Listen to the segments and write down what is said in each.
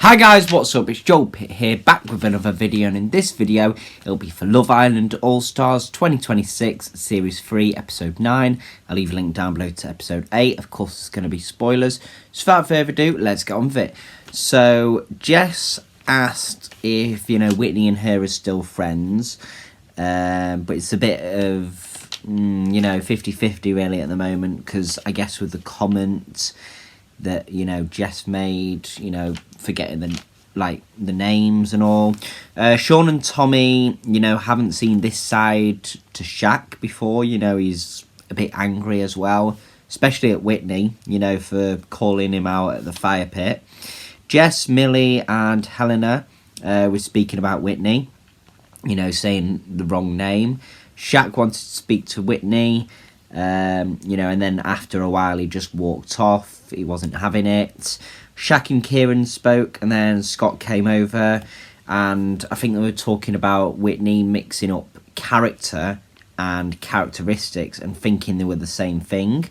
Hi guys, what's up? It's Joel Pitt here, back with another video, and in this video, it'll be for Love Island All-Stars 2026, Series 3, Episode 9. I'll leave a link down below to Episode 8. Of course, there's going to be spoilers. So without further ado, let's get on with it. So, Jess asked if, Whitney and her are still friends, but it's a bit of, 50-50 really at the moment, because I guess with the comments that Jess made, forgetting the names and all. Sean and Tommy, haven't seen this side to Shaq before. He's a bit angry as well, especially at Whitney, for calling him out at the fire pit. Jess, Millie and Helena were speaking about Whitney, saying the wrong name. Shaq wanted to speak to Whitney, and then after a while he just walked off. He wasn't having it. Shaq and Kieran spoke, and then Scott came over, and I think they were talking about Whitney mixing up character and characteristics and thinking they were the same thing.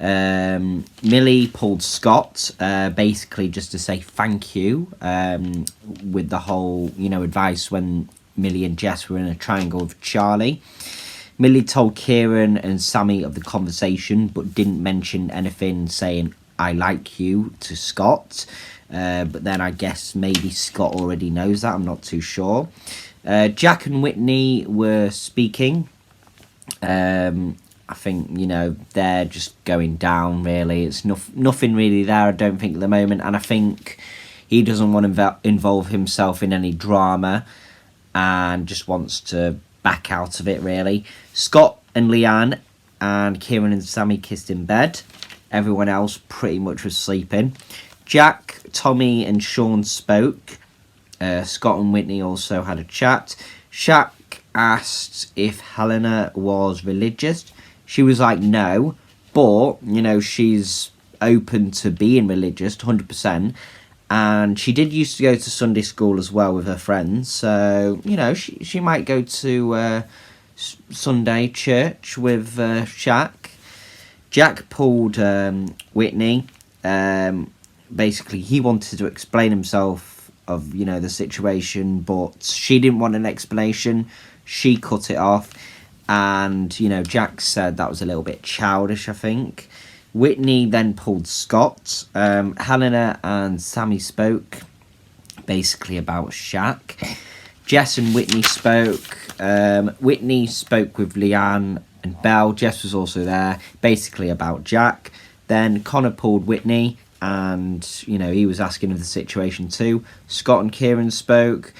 Millie pulled Scott, basically just to say thank you, with the whole, advice when Millie and Jess were in a triangle with Charlie. Millie told Kieran and Sammy of the conversation, but didn't mention anything saying, I like you, to Scott. But then I guess maybe Scott already knows that. I'm not too sure. Jack and Whitney were speaking. I think, they're just going down, really. It's nothing really there, I don't think, at the moment. And I think he doesn't want to involve himself in any drama and just wants to back out of it, really. Scott and Leanne and Kieran and Sammy kissed in bed. Everyone else pretty much was sleeping. Jack, Tommy and Sean spoke. Scott and Whitney also had a chat. Shaq asked if Helena was religious. She was like, no, but, she's open to being religious, 100%. And she did used to go to Sunday school as well with her friends. So, she might go to Sunday church with Shaq. Jack pulled Whitney. Basically, he wanted to explain himself of, the situation, but she didn't want an explanation. She cut it off. And, Jack said that was a little bit childish, I think. Whitney then pulled Scott. Helena and Sammy spoke, basically about Shaq. Jess and Whitney spoke. Whitney spoke with Leanne and Belle. Jess was also there, basically about Jack. Then Connor pulled Whitney, and, he was asking of the situation too. Scott and Kieran spoke.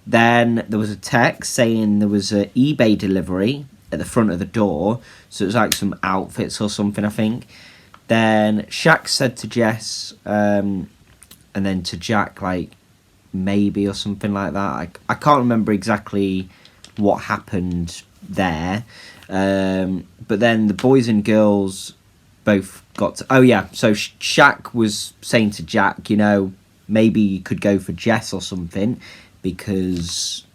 Then there was a text saying there was an eBay delivery at the front of the door. So it was like some outfits or something, I think. Then Shaq said to Jess, and then to Jack, like, maybe or something like that. I can't remember exactly what happened there. But then the boys and girls both got to... Oh, yeah. So Shaq was saying to Jack, maybe you could go for Jess or something because,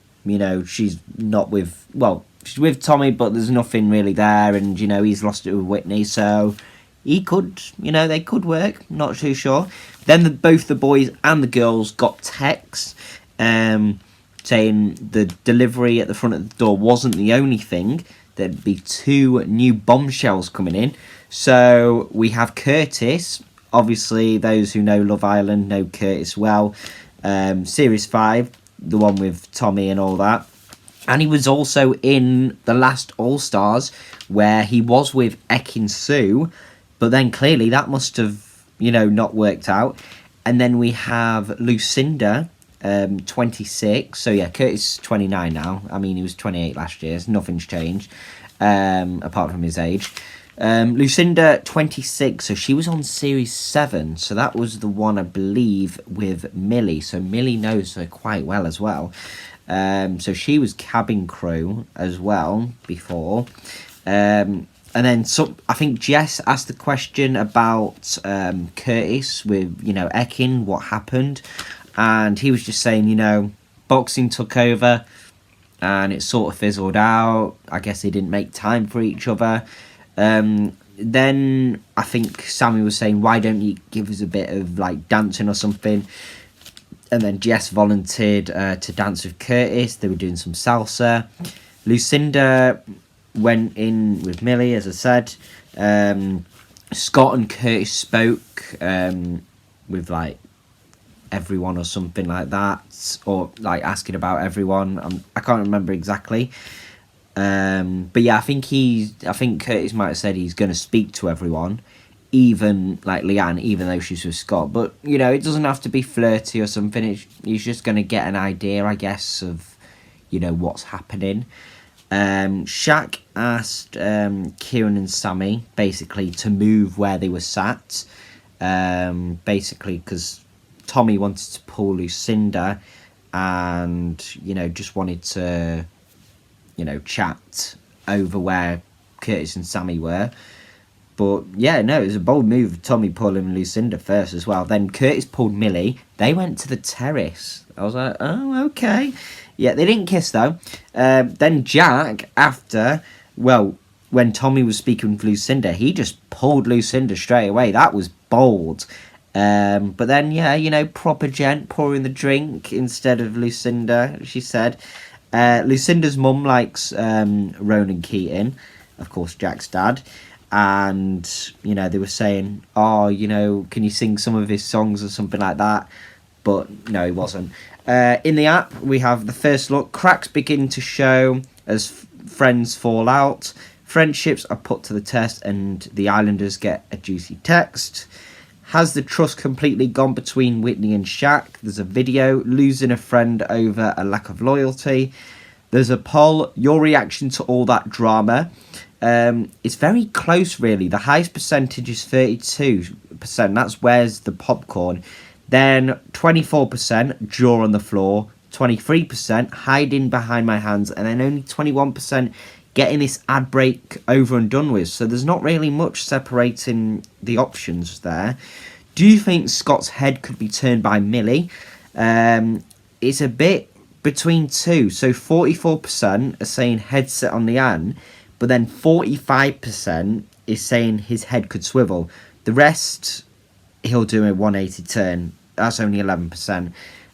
she's not with... Well, she's with Tommy, but there's nothing really there. And, he's lost it with Whitney. So he could, they could work. Not too sure. Then both the boys and the girls got texts saying the delivery at the front of the door wasn't the only thing. There'd be 2 new bombshells coming in. So we have Curtis. Obviously, those who know Love Island know Curtis well. Series 5, the one with Tommy and all that. And he was also in the last All-Stars where he was with Ekin Su. But then clearly that must have, not worked out. And then we have Lucinda, 26. So yeah, Curtis is 29 now. I mean, he was 28 last year. So nothing's changed, apart from his age. Lucinda, 26. So she was on Series 7. So that was the one, I believe, with Millie. So Millie knows her quite well as well. So she was cabin crew as well before. And then I think Jess asked the question about Curtis with, Ekin, what happened. And he was just saying, boxing took over and it sort of fizzled out. I guess they didn't make time for each other. Then I think Sammy was saying, why don't you give us a bit of, dancing or something? And then Jess volunteered to dance with Curtis. They were doing some salsa. Lucinda went in with Millie, as I said. Scott and Curtis spoke with like everyone or something like that, or like asking about everyone. I can't remember exactly. But yeah, I think Curtis might have said he's going to speak to everyone, even like Leanne, even though she's with Scott. But you know, it doesn't have to be flirty or something. He's just going to get an idea, I guess, of what's happening. Shaq asked Kieran and Sammy basically to move where they were sat, basically because Tommy wanted to pull Lucinda, and just wanted to chat over where Curtis and Sammy were. But yeah, no, it was a bold move. Tommy pulling Lucinda first as well. Then Curtis pulled Millie. They went to the terrace. I was like, oh, okay. Yeah, they didn't kiss though. Then Jack, when Tommy was speaking with Lucinda, he just pulled Lucinda straight away. That was bold. But then, yeah, proper gent pouring the drink instead of Lucinda, she said. Lucinda's mum likes Ronan Keating, of course, Jack's dad. And, they were saying, oh, can you sing some of his songs or something like that? But no, he wasn't. In the app, we have the first look. Cracks begin to show as friends fall out. Friendships are put to the test and the Islanders get a juicy text. Has the trust completely gone between Whitney and Shaq? There's a video. Losing a friend over a lack of loyalty. There's a poll. Your reaction to all that drama. It's very close, really. The highest percentage is 32%. That's where's the popcorn. Then 24% jaw on the floor. 23% hiding behind my hands. And then only 21% getting this ad break over and done with. So there's not really much separating the options there. Do you think Scott's head could be turned by Millie? It's a bit between two. So 44% are saying headset on Leanne, but then 45% is saying his head could swivel. The rest, he'll do a 180 turn. That's only 11%.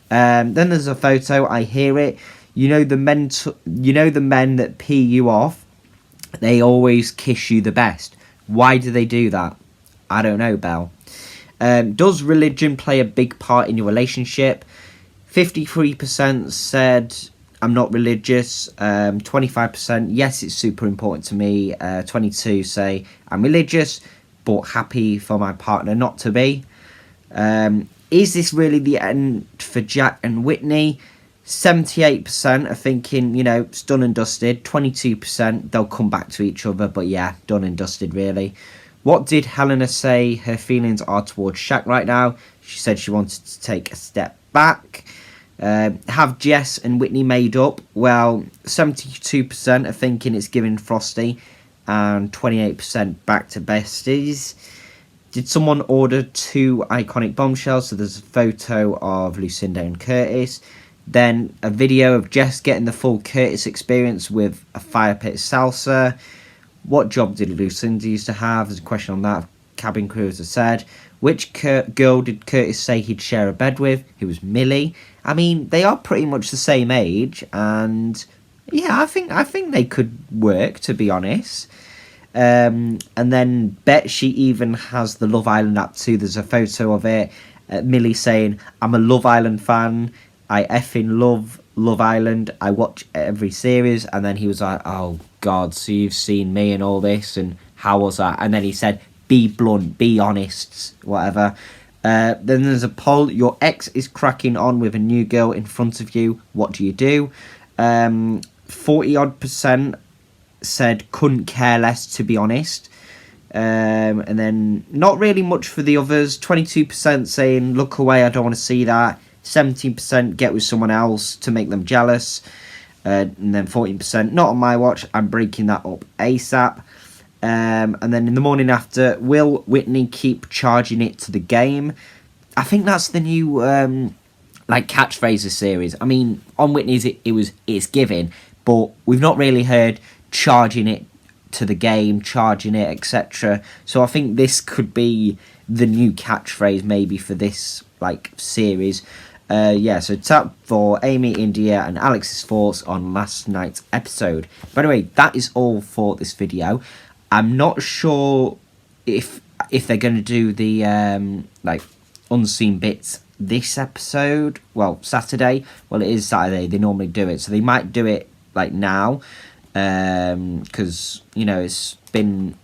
Then there's a photo. I hear it. The men that pee you off, they always kiss you the best. Why do they do that? I don't know, Belle. Does religion play a big part in your relationship? 53% said, I'm not religious. 25%, yes, it's super important to me. 22% say, I'm religious, but happy for my partner not to be. Is this really the end for Jack and Whitney? 78% are thinking, it's done and dusted. 22%, they'll come back to each other. But yeah, done and dusted, really. What did Helena say her feelings are towards Shaq right now? She said she wanted to take a step back. Have Jess and Whitney made up? Well, 72% are thinking it's giving frosty. And 28% back to besties. Did someone order 2 iconic bombshells? So there's a photo of Lucinda and Curtis. Then a video of Jess getting the full Curtis experience with a fire pit salsa. What job did Lucinda used to have? There's a question on that. Cabin crew, as I said. Which girl did Curtis say he'd share a bed with? Who was Millie? I mean, they are pretty much the same age. And yeah, I think they could work, to be honest. And then bet she even has the Love Island app too. There's a photo of it. Millie saying, I'm a Love Island fan. I effing love Love Island. I watch every series. And then he was like, oh God, so you've seen me and all this, and how was that? And then he said, be blunt, be honest, whatever. Then there's a poll. Your ex is cracking on with a new girl in front of you. What do you do? 40% said couldn't care less, to be honest. And then not really much for the others. 22% saying look away, I don't want to see that. 17% get with someone else to make them jealous. And then 14% not on my watch, I'm breaking that up ASAP. And then in the morning after, will Whitney keep charging it to the game? I think that's the new catchphrases series. I mean, on Whitney's it's given, but we've not really heard charging it to the game, charging it, etc. So I think this could be the new catchphrase maybe for this series. Yeah, so tap for Amy, India, and Alex's thoughts on last night's episode. By the way, that is all for this video. I'm not sure if they're going to do the like unseen bits this episode. Well, Saturday. Well, it is Saturday. They normally do it, so they might do it like now, because you know it's been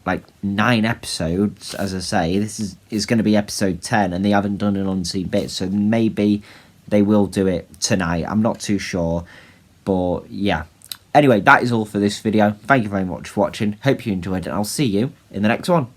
like 9 episodes. As I say, this is going to be episode 10, and they haven't done an unseen bit, so maybe they will do it tonight. I'm not too sure, but yeah. Anyway, that is all for this video. Thank you very much for watching. Hope you enjoyed it. I'll see you in the next one.